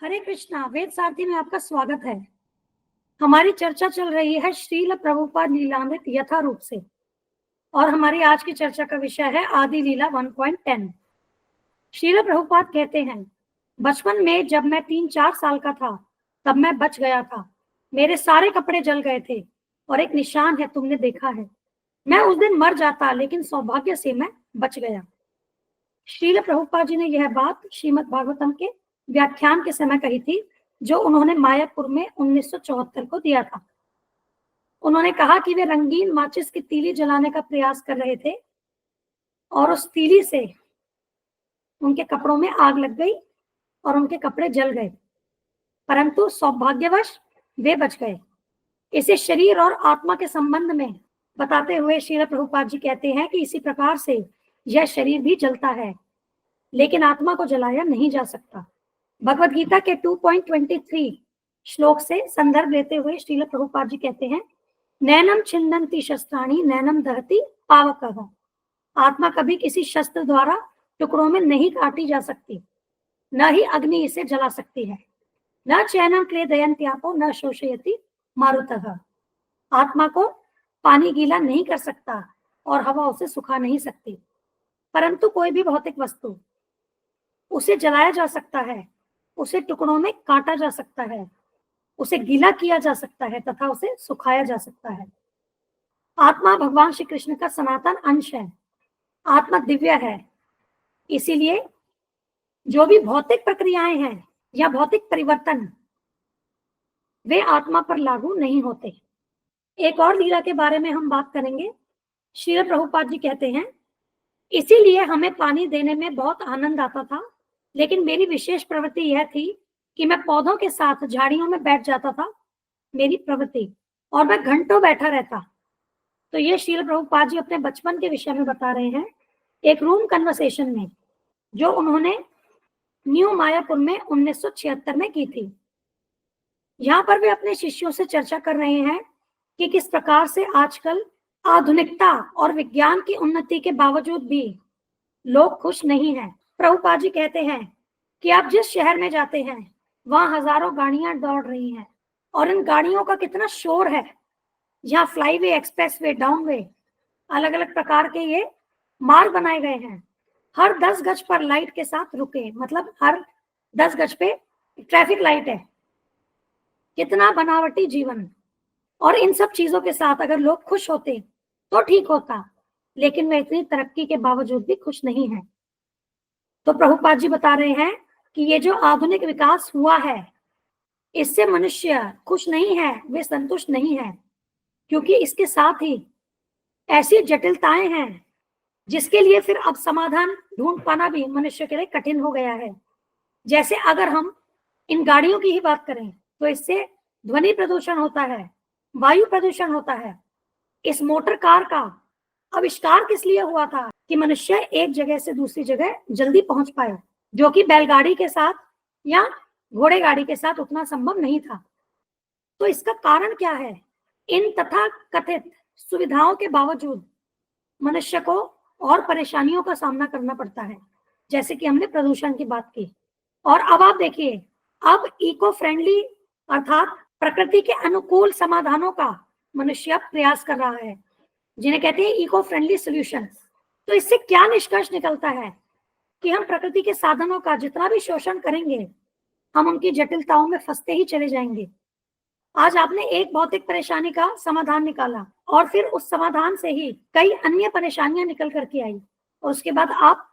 हरे कृष्णा। वेद सारथी में आपका स्वागत है। हमारी चर्चा चल रही है श्रील प्रभुपाद लीलामृत यथा रूप से, और हमारी आज की चर्चा का विषय है आदि लीला 1.10। श्रील प्रभुपाद कहते हैं, बचपन में जब मैं 3-4 साल का था तब मैं बच गया था। मेरे सारे कपड़े जल गए थे और एक निशान है, तुमने देखा है। मैं उस दिन मर जाता, लेकिन सौभाग्य से मैं बच गया। श्रील प्रभुपाद जी ने यह बात श्रीमद् भागवतम के व्याख्यान के समय कही थी, जो उन्होंने मायापुर में 1974 को दिया था। उन्होंने कहा कि वे रंगीन माचिस की तीली जलाने का प्रयास कर रहे थे और उस तीली से उनके कपड़ों में आग लग गई और उनके कपड़े जल गए, परंतु सौभाग्यवश वे बच गए। इसे शरीर और आत्मा के संबंध में बताते हुए श्रील प्रभुपाद जी कहते हैं कि इसी प्रकार से यह शरीर भी जलता है, लेकिन आत्मा को जलाया नहीं जा सकता। भगवद गीता के 2.23 श्लोक से संदर्भ लेते हुए श्रील प्रभुपाद जी कहते हैं, नैनम छिन्दन्ति शस्त्राणि नैनम दहति पावकः। आत्मा कभी किसी शस्त्र द्वारा टुकड़ों में नहीं काटी जा सकती, न ही अग्नि इसे जला सकती है। न चैनम क्लेदयन्त्यापो न शोषयति मारुतः। आत्मा को पानी गीला नहीं कर सकता और हवा उसे सुखा नहीं सकती, परंतु कोई भी भौतिक वस्तु उसे जलाया जा सकता है, उसे टुकड़ों में काटा जा सकता है, उसे गीला किया जा सकता है तथा उसे सुखाया जा सकता है। आत्मा भगवान श्री कृष्ण का सनातन अंश है। आत्मा दिव्य है, इसीलिए जो भी भौतिक प्रक्रियाएं हैं या भौतिक परिवर्तन वे आत्मा पर लागू नहीं होते। एक और लीला के बारे में हम बात करेंगे। श्रील प्रभुपाद जी कहते हैं, इसीलिए हमें पानी देने में बहुत आनंद आता था, लेकिन मेरी विशेष प्रवृत्ति यह थी कि मैं पौधों के साथ झाड़ियों में बैठ जाता था, मेरी प्रवृत्ति, और मैं घंटों बैठा रहता। तो ये श्रील प्रभुपाद जी अपने बचपन के विषय में बता रहे हैं, एक रूम कन्वर्सेशन में जो उन्होंने न्यू मायापुर में 1976 में की थी। यहाँ पर वे अपने शिष्यों से चर्चा कर रहे हैं कि किस प्रकार से आजकल आधुनिकता और विज्ञान की उन्नति के बावजूद भी लोग खुश नहीं हैं। प्रभुपाद जी कहते हैं कि आप जिस शहर में जाते हैं वहां हजारों गाड़ियां दौड़ रही हैं, और इन गाड़ियों का कितना शोर है। यहाँ फ्लाईवे, एक्सप्रेसवे, डाउनवे, अलग अलग प्रकार के ये मार्ग बनाए गए हैं। हर 10 गज पर लाइट के साथ रुके, मतलब हर 10 गज पे ट्रैफिक लाइट है। कितना बनावटी जीवन। और इन सब चीजों के साथ अगर लोग खुश होते तो ठीक होता, लेकिन वे इतनी तरक्की के बावजूद भी खुश नहीं है। तो प्रभुपाद जी बता रहे हैं कि ये जो आधुनिक विकास हुआ है, इससे मनुष्य खुश नहीं है, वे संतुष्ट नहीं है, क्योंकि इसके साथ ही ऐसी जटिलताएं हैं जिसके लिए फिर अब समाधान ढूंढ पाना भी मनुष्य के लिए कठिन हो गया है। जैसे अगर हम इन गाड़ियों की ही बात करें तो इससे ध्वनि प्रदूषण होता है, वायु प्रदूषण होता है। इस मोटर कार का आविष्कार किस लिए हुआ था? कि मनुष्य एक जगह से दूसरी जगह जल्दी पहुंच पाए, जो कि बैलगाड़ी के साथ या घोड़े गाड़ी के साथ उतना संभव नहीं था। तो इसका कारण क्या है? इन तथा कथित सुविधाओं के बावजूद मनुष्य को और परेशानियों का सामना करना पड़ता है, जैसे कि हमने प्रदूषण की बात की। और अब आप देखिए, अब इको फ्रेंडली अर्थात प्रकृति के अनुकूल समाधानों का मनुष्य प्रयास कर रहा है, जिन्हें कहते हैं इको फ्रेंडली सॉल्यूशंस। तो इससे क्या निष्कर्ष निकलता है कि हम प्रकृति के साधनों का जितना भी शोषण करेंगे, हम उनकी जटिलताओं में फंसते ही चले जाएंगे। आज आपने एक भौतिक परेशानी का समाधान निकाला और फिर उस समाधान से ही कई अन्य परेशानियां निकल करके आई, और उसके बाद आप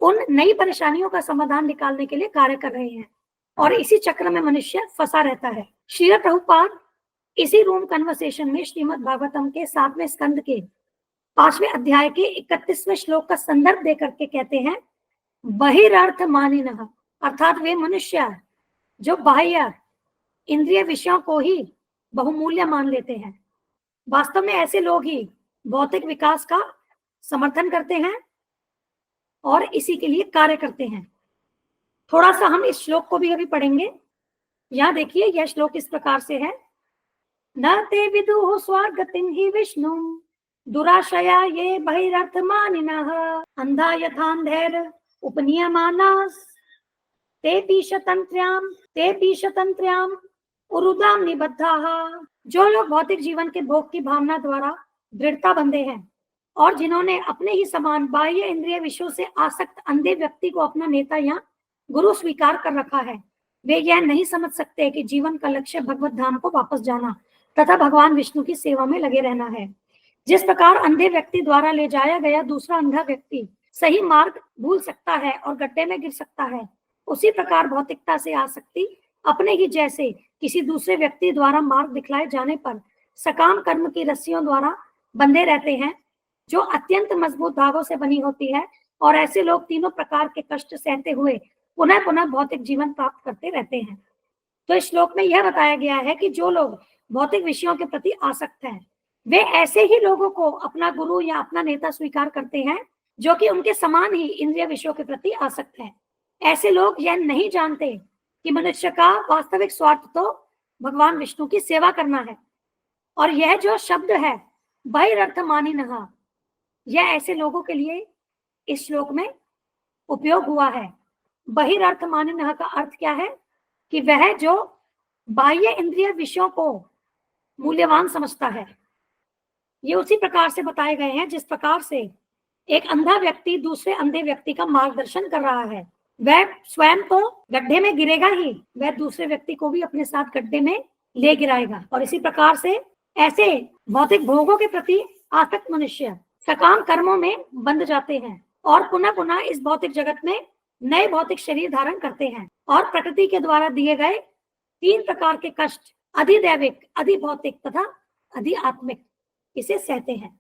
उन नई परेशानियों का समाधान निकालने के लिए कार्य कर रहे हैं, और इसी चक्र में मनुष्य फंसा रहता है। श्रील प्रभुपाद इसी रूम कन्वर्सेशन में श्रीमद् भागवतम के 7वें स्कंद के 5वें अध्याय के 31वें श्लोक का संदर्भ देकर के कहते हैं, बहिरर्थ मानिनः, अर्थात वे मनुष्य जो बाह्य इंद्रिय विषयों को ही बहुमूल्य मान लेते हैं। वास्तव में ऐसे लोग ही भौतिक विकास का समर्थन करते हैं और इसी के लिए कार्य करते हैं। थोड़ा सा हम इस श्लोक को भी अभी पढ़ेंगे। यहाँ देखिए, यह श्लोक इस प्रकार से है, न ते विदुः स्वार्गतिं हि विष्णु दुराशया ये बहिरर्थमानिनः अंधा यथांधेर उपनीयमानाः ते शतंत्र्याम उरुदाम निबद्धाः। जो लोग भौतिक जीवन के भोग की भावना द्वारा दृढ़ता बंधे हैं और जिन्होंने अपने ही समान बाह्य इंद्रिय विषयों से आसक्त अंधे व्यक्ति को अपना नेता या गुरु स्वीकार कर रखा है, वे यह नहीं समझ सकते कि जीवन का लक्ष्य भगवत धाम को वापस जाना तथा भगवान विष्णु की सेवा में लगे रहना है। जिस प्रकार अंधे व्यक्ति द्वारा ले जाया गया दूसरा अंधा व्यक्ति सही मार्ग भूल सकता है और गड्ढे में गिर सकता है, उसी प्रकार भौतिकता से आसक्ति अपने ही जैसे किसी दूसरे व्यक्ति द्वारा मार्ग दिखलाए जाने पर सकाम कर्म की रस्सियों द्वारा बंधे रहते हैं, जो अत्यंत मजबूत धागों से बनी होती है। और ऐसे लोग तीनों प्रकार के कष्ट सहते हुए पुनः पुनः भौतिक जीवन प्राप्त करते रहते हैं। तो इस श्लोक में यह बताया गया है कि जो लोग भौतिक विषयों के प्रति आसक्त हैं, वे ऐसे ही लोगों को अपना गुरु या अपना नेता स्वीकार करते हैं जो कि उनके समान ही इंद्रिय विषयों के प्रति आसक्त हैं। ऐसे लोग यह नहीं जानते कि मनुष्य का वास्तविक स्वार्थ तो भगवान विष्णु की सेवा करना है। और यह जो शब्द है बहिरर्थमानिनः, यह ऐसे लोगों के लिए इस श्लोक में उपयोग हुआ है। बहिरर्थमानिनः का अर्थ क्या है कि वह जो बाह्य इंद्रिय विषयों को मूल्यवान समझता है। ये उसी प्रकार से बताए गए हैं जिस प्रकार से एक अंधा व्यक्ति दूसरे अंधे व्यक्ति का मार्गदर्शन कर रहा है, वह स्वयं तो गड्ढे में गिरेगा ही, वह दूसरे व्यक्ति को भी अपने साथ गड्ढे में ले गिराएगा। और इसी प्रकार से ऐसे भौतिक भोगों के प्रति आसक्त मनुष्य सकाम कर्मों में बंध जाते हैं और पुनः पुनः इस भौतिक जगत में नए भौतिक शरीर धारण करते हैं और प्रकृति के द्वारा दिए गए तीन प्रकार के कष्ट, अधिदैविक, अधिभौतिक तथा अधिआत्मिक, इसे सहते हैं।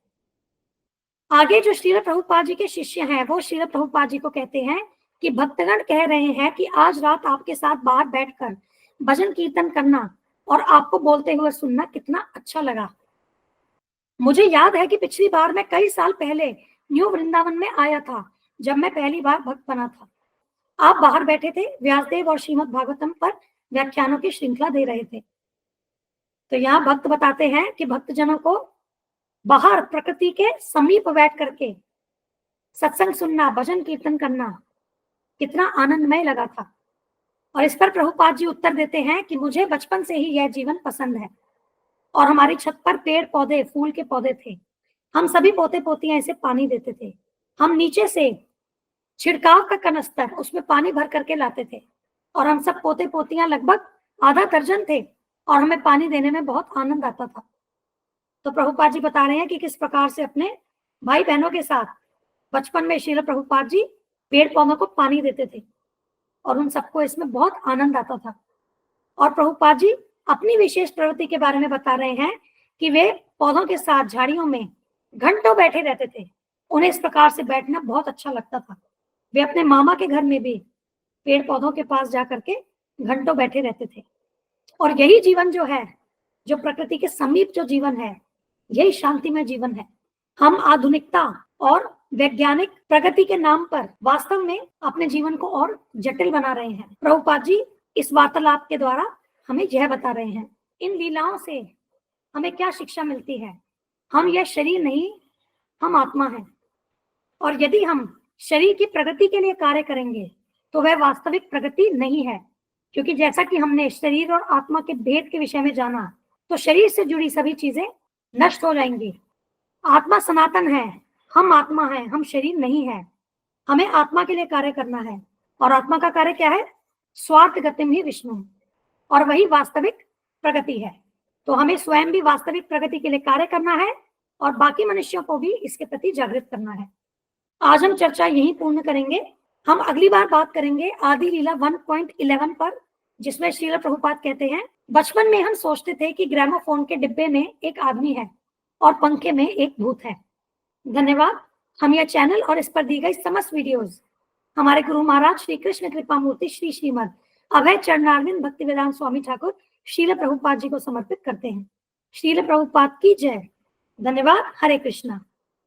आगे जो श्रील प्रभुपाद जी के शिष्य हैं वो श्रील प्रभुपाद जी को कहते हैं कि भक्तगण कह रहे हैं कि आज रात आपके साथ बाहर बैठकर भजन कीर्तन करना और आपको बोलते हुए सुनना कितना अच्छा लगा। मुझे याद है कि पिछली बार मैं कई साल पहले न्यू वृंदावन में आया था, जब मैं पहली बार भक्त बना था। आप बाहर बैठे थे, व्यासदेव और श्रीमद् भागवतम पर व्याख्यानों की श्रृंखला दे रहे थे। तो यहाँ भक्त बताते हैं कि भक्तजनों को बाहर प्रकृति के समीप बैठ करके सत्संग सुनना, भजन कीर्तन करना कितना आनंदमय लगा था। और इस पर प्रभुपाद जी उत्तर देते हैं कि मुझे बचपन से ही यह जीवन पसंद है और हमारी छत पर पेड़ पौधे, फूल के पौधे थे। हम सभी पोते पोतियां इसे पानी देते थे। हम नीचे से छिड़काव का कनस्तर, उसमें पानी भर करके लाते थे और हम सब पोते पोतियां लगभग आधा दर्जन थे और हमें पानी देने में बहुत आनंद आता था। तो प्रभुपाद जी बता रहे हैं कि किस प्रकार से अपने भाई बहनों के साथ बचपन में श्रील प्रभुपाद जी पेड़ पौधों को पानी देते थे और उन सबको इसमें बहुत आनंद आता था। और प्रभुपाद जी अपनी विशेष प्रवृत्ति के बारे में बता रहे हैं कि वे पौधों के साथ झाड़ियों में घंटों बैठे रहते थे। उन्हें इस प्रकार से बैठना बहुत अच्छा लगता था। वे अपने मामा के घर में भी पेड़ पौधों के पास जा करके घंटों बैठे रहते थे। और यही जीवन जो है, जो प्रकृति के समीप जो जीवन है, यही शांतिमय जीवन है। हम आधुनिकता और वैज्ञानिक प्रगति के नाम पर वास्तव में अपने जीवन को और जटिल बना रहे हैं। प्रभुपाद जी इस वार्तालाप के द्वारा हमें यह बता रहे हैं, इन लीलाओं से हमें क्या शिक्षा मिलती है। हम यह शरीर नहीं, हम आत्मा हैं। और यदि हम शरीर की प्रगति के लिए कार्य करेंगे तो वह वास्तविक प्रगति नहीं है, क्योंकि जैसा कि हमने शरीर और आत्मा के भेद के विषय में जाना, तो शरीर से जुड़ी सभी चीजें नष्ट हो जाएंगी। आत्मा सनातन है, हम आत्मा हैं, हम शरीर नहीं है। हमें आत्मा के लिए कार्य करना है और आत्मा का कार्य क्या है? स्वार्थ गतिम ही विष्णु, और वही वास्तविक प्रगति है। तो हमें स्वयं भी वास्तविक प्रगति के लिए कार्य करना है और बाकी मनुष्यों को भी इसके प्रति जागृत करना है। आज हम चर्चा यहीं पूर्ण करेंगे। हम अगली बार बात करेंगे आदि लीला 1.11 पर, जिसमें श्रील प्रभुपाद कहते हैं, बचपन में हम सोचते थे कि ग्रामोफोन के डिब्बे में एक आदमी है और पंखे में एक भूत है। धन्यवाद। हम यह चैनल और इस पर दी गई समस्त वीडियोस हमारे गुरु महाराज श्री कृष्ण कृपा मूर्ति श्री श्रीमद अभय चरणारविंद भक्तिवेदांत स्वामी ठाकुर श्रील प्रभुपाद जी को समर्पित करते हैं। श्रील प्रभुपाद की जय। धन्यवाद। हरे कृष्णा।